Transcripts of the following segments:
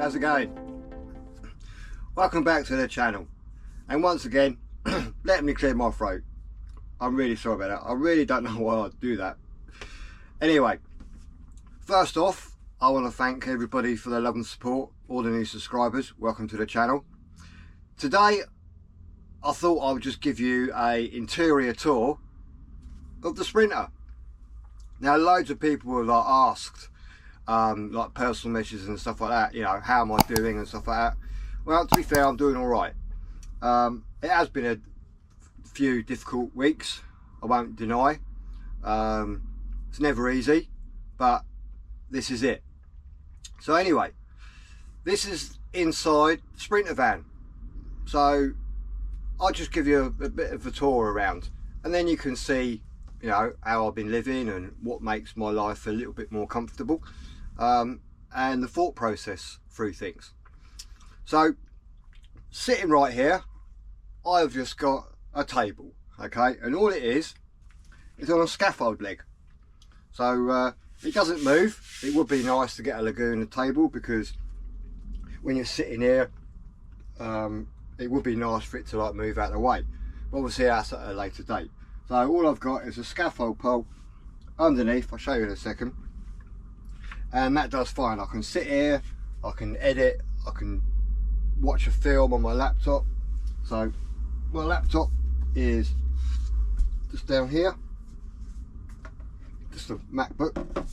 how's it going? Welcome back to the channel, and once again let me clear my throat. I'm really sorry about that. I really don't know why I do that. Anyway, first off, I want to thank everybody for their love and support, all the new subscribers. Welcome to the channel. Today I thought I would just give you a interior tour of the Sprinter. Now loads of people have asked like personal messages and stuff like that, you know, how am I doing and stuff like that. Well, to be fair, I'm doing all right. It has been a few difficult weeks, I won't deny. It's never easy, but this is it. So anyway, this is inside the Sprinter van, so I'll just give you a bit of a tour around, and then you can see, you know, how I've been living and what makes my life a little bit more comfortable, and the thought process through things. So sitting right here, I've just got a table, okay, and all it is on a scaffold leg, so it doesn't move. It would be nice to get a Laguna table, because when you're sitting here, it would be nice for it to like move out of the way, but obviously that's at a later date. So all I've got is a scaffold pole underneath. I'll show you in a second, and that does fine. I can sit here, I can edit, I can watch a film on my laptop. So my laptop is just down here, just a MacBook,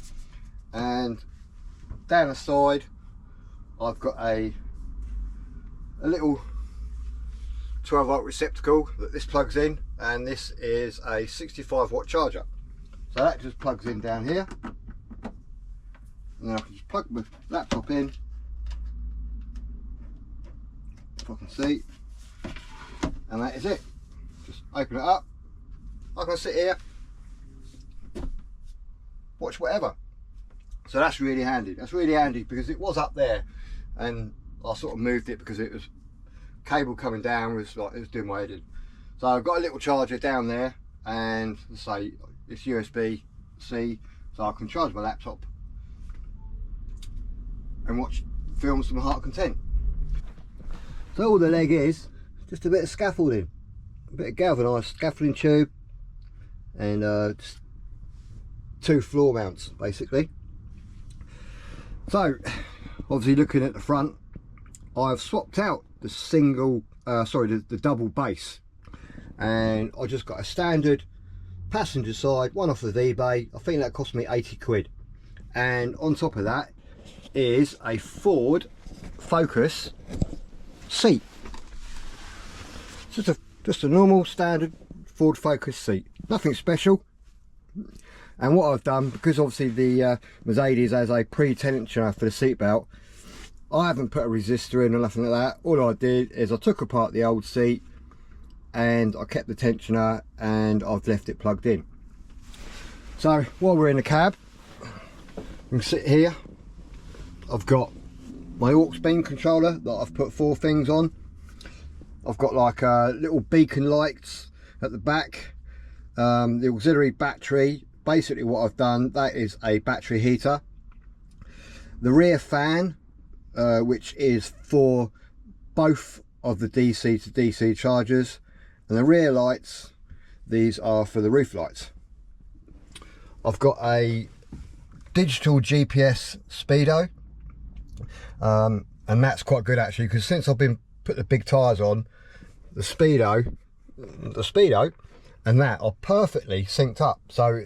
and down the side I've got a little 12-volt receptacle that this plugs in, and this is a 65-watt charger. So that just plugs in down here, and then I can just plug my laptop in, if I can see, and that is it. Just open it up, I can sit here, watch whatever. So that's really handy. That's really handy because it was up there, and I sort of moved it because it was cable coming down, was like, it was doing my head in. So I've got a little charger down there, and say it's USB-C, so I can charge my laptop and watch films to my heart content. So all the leg is just a bit of scaffolding, a bit of galvanised scaffolding tube, and just 2 floor mounts basically. So obviously looking at the front, I've swapped out the the double base, and I just got a standard passenger side one off of eBay. I think that cost me 80 quid, and on top of that is a Ford Focus seat. Just a normal standard Ford Focus seat, nothing special. And what I've done, because obviously the Mercedes has a pre-tensioner for the seat belt, I haven't put a resistor in or nothing like that. All I did is I took apart the old seat and I kept the tensioner, and I've left it plugged in. So while we're in the cab, you can sit here. I've got my aux beam controller that I've put 4 things on. I've got like little beacon lights at the back, the auxiliary battery. Basically what I've done, that is a battery heater. The rear fan, which is for both of the DC to DC chargers, and the rear lights, these are for the roof lights. I've got a digital GPS speedo, and that's quite good actually, because since I've been put the big tyres on, the speedo and that are perfectly synced up. So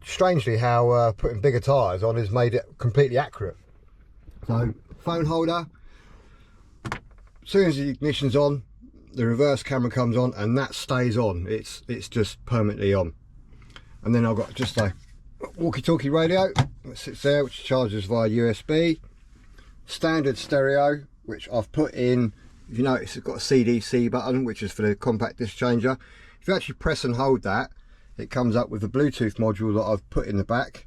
strangely how putting bigger tyres on has made it completely accurate. So phone holder, as soon as the ignition's on, the reverse camera comes on, and that stays on. It's just permanently on. And then I've got just a walkie-talkie radio that sits there, which charges via USB. Standard stereo, which I've put in. If you notice, it's got a CDC button, which is for the compact disc changer. If you actually press and hold that, it comes up with a Bluetooth module that I've put in the back,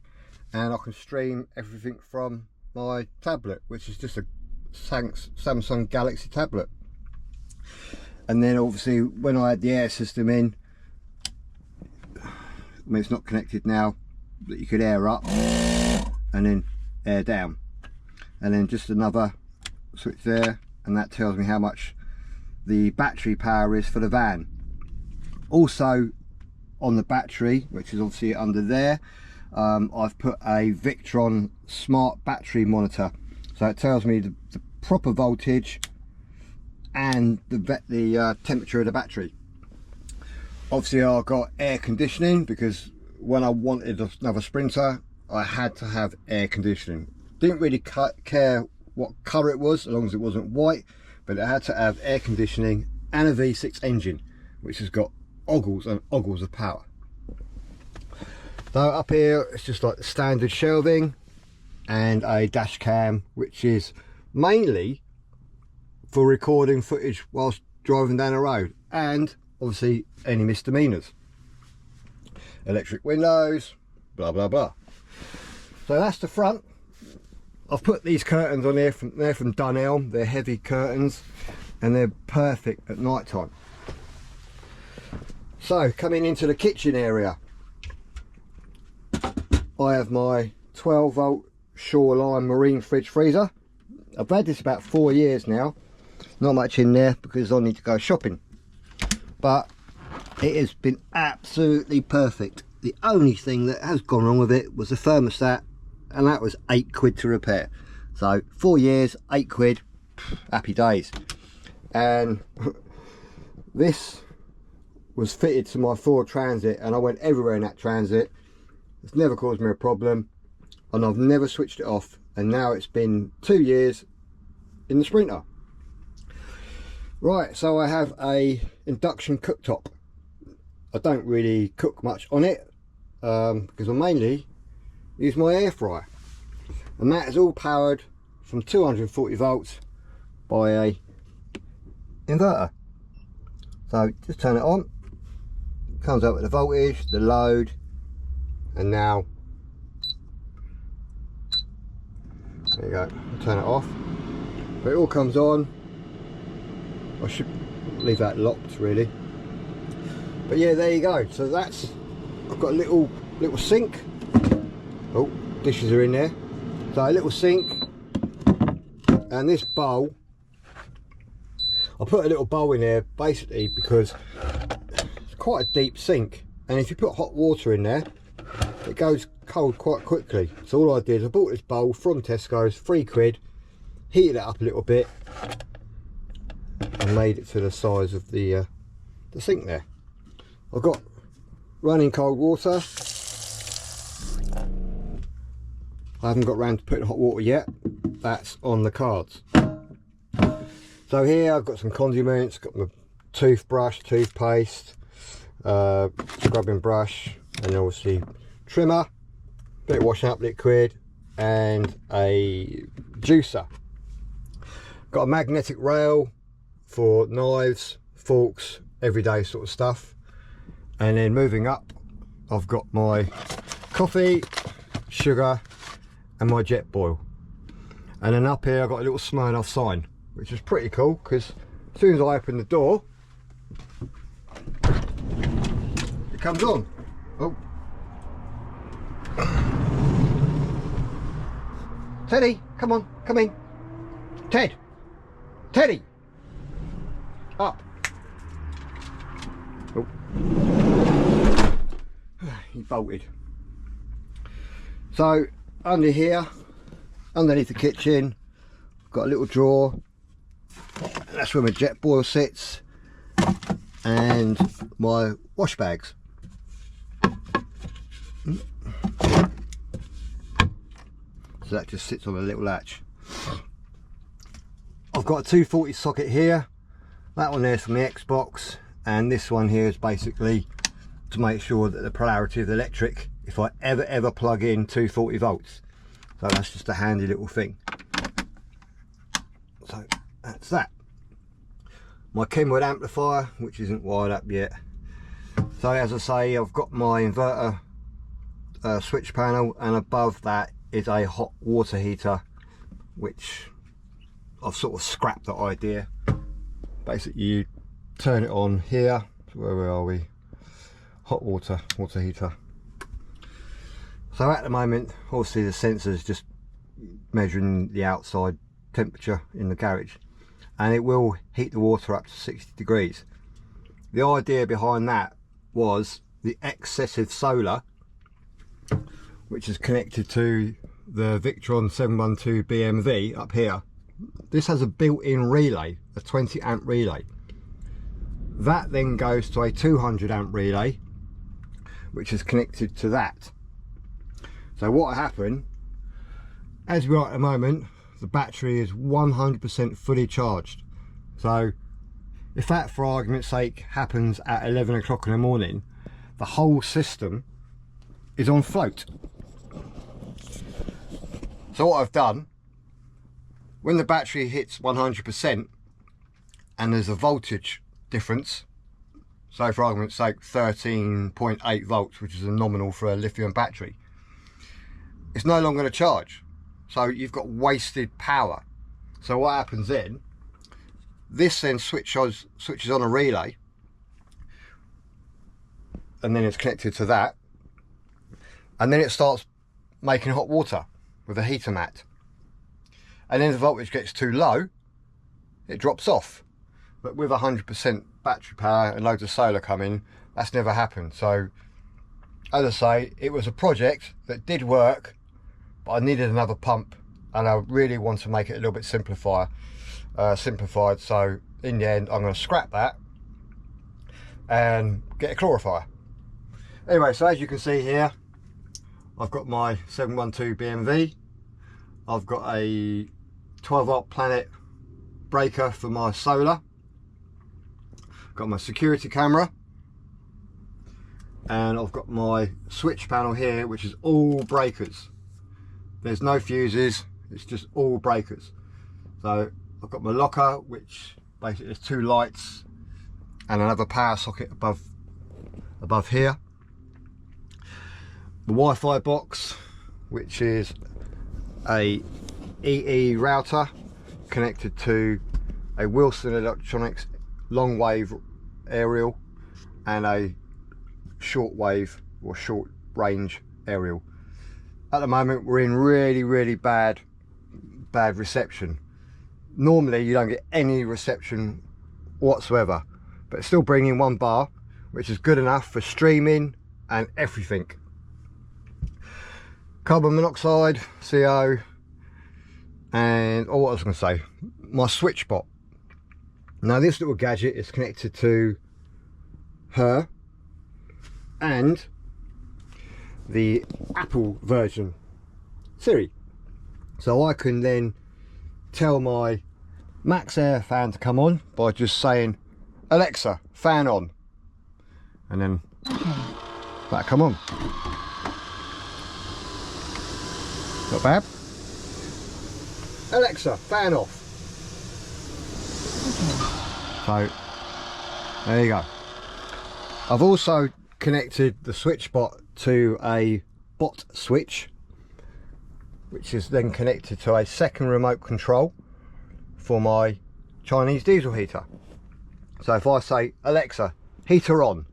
and I can stream everything from my tablet, which is just a Samsung Galaxy tablet. And then obviously when I had the air system in, I mean it's not connected now, but you could air up and then air down, and then just another switch there, and that tells me how much the battery power is for the van. Also on the battery, which is obviously under there, I've put a Victron smart battery monitor, so it tells me the proper voltage and the temperature of the battery. Obviously I've got air conditioning, because when I wanted another Sprinter I had to have air conditioning. Didn't really care what colour it was, as long as it wasn't white, but it had to have air conditioning and a V6 engine, which has got ogles and ogles of power. So up here it's just like the standard shelving and a dash cam, which is mainly for recording footage whilst driving down the road, and obviously any misdemeanors. Electric windows, blah blah blah. So that's the front. I've put these curtains on here they're from Dunelm. They're heavy curtains and they're perfect at night time. So coming into the kitchen area, I have my 12 volt Shoreline marine fridge freezer. I've had this about 4 years now. Not much in there because I need to go shopping, but it has been absolutely perfect. The only thing that has gone wrong with it was the thermostat, and that was £8 to repair. So 4 years, £8, happy days. And this was fitted to my Ford Transit, and I went everywhere in that Transit. It's never caused me a problem, and I've never switched it off, and now it's been 2 years in the Sprinter. Right, so I have a induction cooktop. I don't really cook much on it because I mainly use my air fryer, and that is all powered from 240 volts by a inverter. So just turn it on, comes out with the voltage, the load, and now there you go. I'll turn it off, but it all comes on. I should leave that locked really, but yeah, there you go. So that's, I've got a little sink. Oh, dishes are in there. So a little sink, and this bowl, I put a little bowl in there basically because it's quite a deep sink, and if you put hot water in there it goes cold quite quickly. So all I did is I bought this bowl from Tesco's, £3, heated it up a little bit and made it to the size of the sink there. I've got running cold water. I haven't got round to putting hot water yet. That's on the cards. So here I've got some condiments, got my toothbrush, toothpaste, scrubbing brush, and obviously trimmer, bit of washing up liquid, and a juicer. Got a magnetic rail for knives, forks, everyday sort of stuff. And then moving up, I've got my coffee, sugar, and my Jetboil. And then up here I've got a little Smirnoff Sine, which is pretty cool because as soon as I open the door it comes on. Oh, Teddy, come on, come in. Teddy, up. Oh, he bolted. So under here, underneath the kitchen, I've got a little drawer, and that's where my Jetboil sits, and my wash bags. So that just sits on a little latch. I've got a 240 socket here. That one there's from the Xbox, and this one here is basically to make sure that the polarity of the electric, if I ever plug in 240 volts. So that's just a handy little thing. So that's that. My Kenwood amplifier, which isn't wired up yet. So as I say, I've got my inverter switch panel, and above that is a hot water heater, which I've sort of scrapped that idea. Basically you turn it on here. So where are we? Hot water heater. So at the moment obviously the sensor's just measuring the outside temperature in the garage, and it will heat the water up to 60 degrees. The idea behind that was the excessive solar, which is connected to the Victron 712 BMV up here. This has a built-in relay, a 20 amp relay. That then goes to a 200 amp relay, which is connected to that. So what happened, as we are at the moment, the battery is 100% fully charged. So if that, for argument's sake, happens at 11 o'clock in the morning, the whole system is on float. So what I've done, when the battery hits 100% and there's a voltage difference, so for argument's sake 13.8 volts, which is a nominal for a lithium battery, it's no longer going to charge. So you've got wasted power. So what happens then, this then switches on a relay, and then it's connected to that, and then it starts making hot water with a heater mat, and then the voltage gets too low, it drops off. But with 100% battery power and loads of solar coming, that's never happened. So as I say, it was a project that did work, but I needed another pump, and I really want to make it a little bit simplified. So in the end, I'm going to scrap that and get a clarifier. Anyway, so as you can see here, I've got my 712 BMV. I've got a 12 volt planet breaker for my solar. Got my security camera, and I've got my switch panel here, which is all breakers. There's no fuses, it's just all breakers. So I've got my locker, which basically is 2 lights and another power socket above here. The Wi-Fi box, which is a EE router connected to a Wilson Electronics long wave aerial and a short wave or short range aerial. At the moment we're in really bad reception. Normally you don't get any reception whatsoever, but it's still bringing 1 bar, which is good enough for streaming and everything. Carbon monoxide, CO, and what I was going to say, my switch bot. Now this little gadget is connected to her and the Apple version Siri, so I can then tell my Max Air fan to come on by just saying Alexa, fan on, and then that'll come on. Not bad. Alexa, fan off. So there you go. I've also connected the switch bot to a bot switch, which is then connected to a second remote control for my Chinese diesel heater. So if I say Alexa, heater on,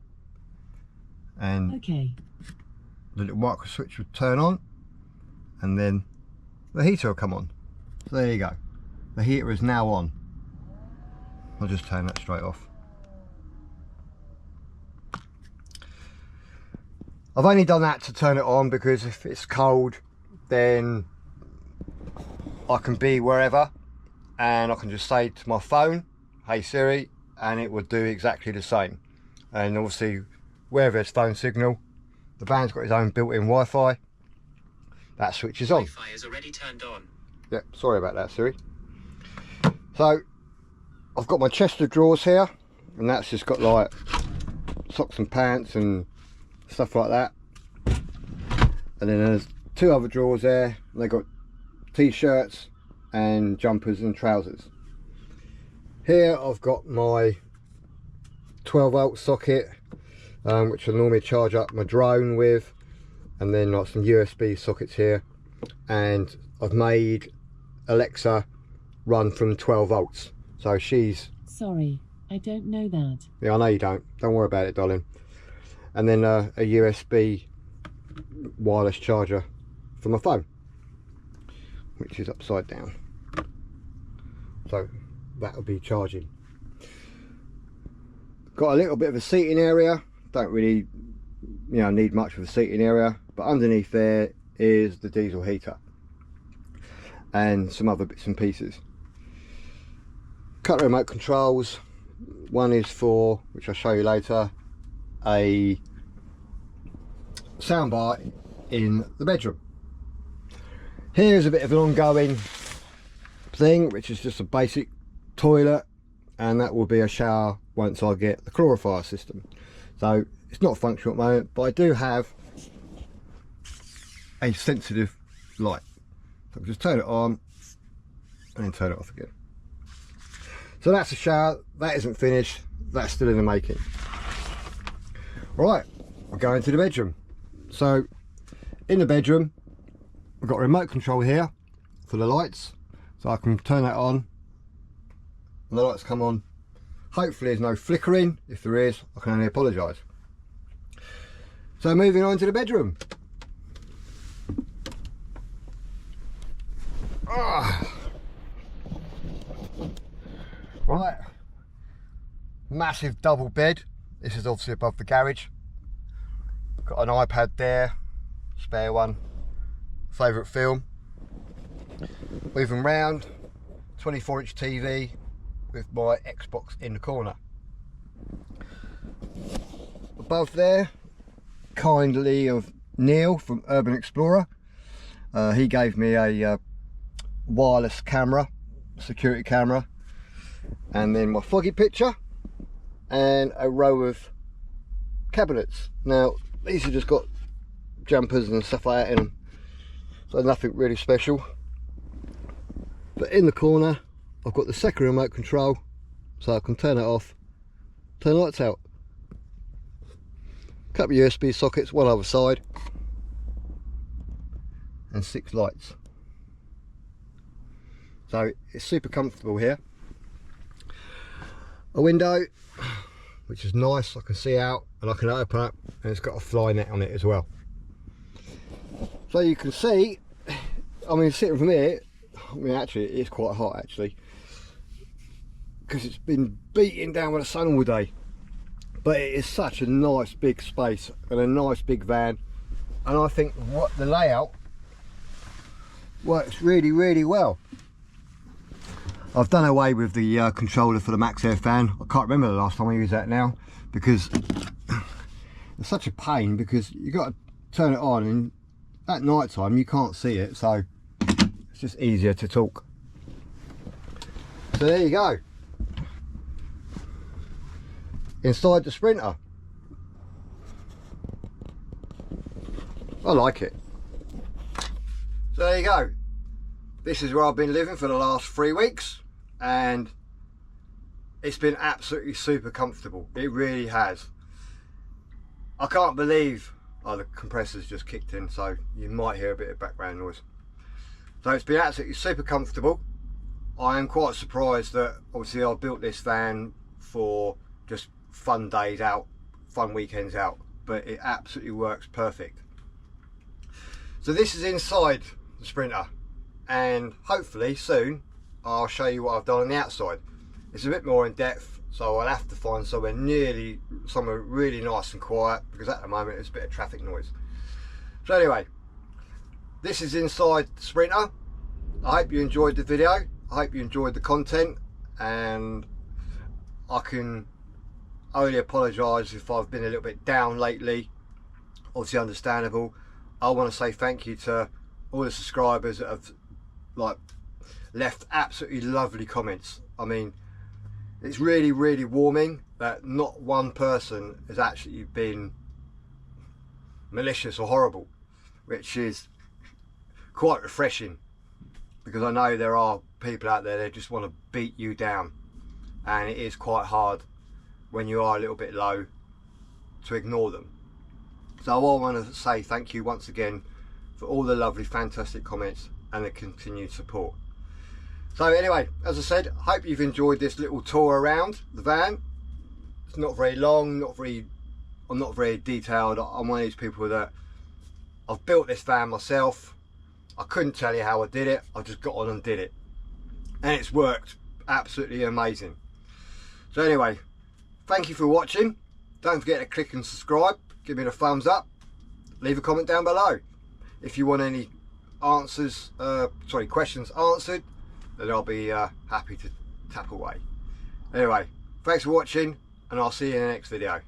and the little micro switch would turn on, and then the heater will come on. So there you go, the heater is now on. I'll just turn that straight off. I've only done that to turn it on because if it's cold, then I can be wherever and I can just say to my phone, hey Siri, and it would do exactly the same. And obviously wherever there's phone signal, the van's got its own built-in Wi-Fi, that switches on. Wi-Fi is already turned on. Yep, sorry about that Siri. So I've got my chest of drawers here, and that's just got like socks and pants and stuff like that. And then there's 2 other drawers there, and they've got t-shirts and jumpers and trousers. Here I've got my 12 volt socket, which I normally charge up my drone with, and then like some USB sockets here, and I've made Alexa run from 12 volts. So she's... Sorry, I don't know that. Yeah, I know you don't. Don't worry about it, darling. And then a USB wireless charger for my phone, which is upside down. so that will be charging. Got a little bit of a seating area, don't really need much of a seating area, but underneath there is the diesel heater and some other bits and pieces. Couple of remote controls. One is for, which I'll show you later, a soundbar in the bedroom. Here's a bit of an ongoing thing, which is just a basic toilet, and that will be a shower once I get the chlorifier system. So it's not functional at the moment, but I do have a sensitive light. So I'll just turn it on and then turn it off again. So that's a shower, that isn't finished, that's still in the making. Right, we're going to the bedroom. So in the bedroom, we've got a remote control here for the lights, so I can turn that on and the lights come on. Hopefully there's no flickering. If there is, I can only apologise. So moving on to the bedroom. Right, massive double bed. This is obviously above the garage. Got an iPad there, spare one, favourite film. Moving round, 24-inch TV with my Xbox in the corner. Above there, kindly of Neil from Urban Explorer, he gave me a wireless camera, security camera, and then my foggy picture and a row of cabinets. Now these have just got jumpers and stuff like that in them, so nothing really special. But in the corner I've got the second remote control, so I can turn it off, turn the lights out. Couple of USB sockets, one other side, and 6 lights. So it's super comfortable here. A window, which is nice, I can see out and I can open up, and it's got a fly net on it as well. So you can see, I mean, sitting from here, I mean, actually it is quite hot actually, because it's been beating down with the sun all day. But it is such a nice big space and a nice big van, and I think what the layout works really, really well. I've done away with the controller for the Max Air fan. I can't remember the last time I used that now, because it's such a pain, because you got to turn it on and at night time you can't see it, so it's just easier to talk. So there you go. Inside the Sprinter. I like it. So there you go. This is where I've been living for the last 3 weeks, and it's been absolutely super comfortable. It really has. I can't believe, oh, the compressor's just kicked in, so you might hear a bit of background noise. So it's been absolutely super comfortable. I am quite surprised that obviously I built this van for just fun days out, fun weekends out, but it absolutely works perfect. So this is inside the Sprinter, and hopefully soon I'll show you what I've done on the outside. It's a bit more in depth, so I'll have to find somewhere really nice and quiet, because at the moment there's a bit of traffic noise. So anyway, this is inside the Sprinter. I hope you enjoyed the video, I hope you enjoyed the content, and I can only apologise if I've been a little bit down lately. Obviously understandable. I want to say thank you to all the subscribers that have left absolutely lovely comments. I mean, it's really, really warming that not one person has actually been malicious or horrible, which is quite refreshing, because I know there are people out there that just want to beat you down, and it is quite hard when you are a little bit low to ignore them. So I want to say thank you once again for all the lovely, fantastic comments and the continued support. So anyway, as I said, I hope you've enjoyed this little tour around the van. It's not very long, I'm not very detailed. I'm one of these people that I've built this van myself. I couldn't tell you how I did it, I just got on and did it, and it's worked absolutely amazing. So anyway, thank you for watching. Don't forget to click and subscribe, give me a thumbs up, leave a comment down below. If you want any questions answered, then I'll be happy to tap away. Anyway, thanks for watching, and I'll see you in the next video.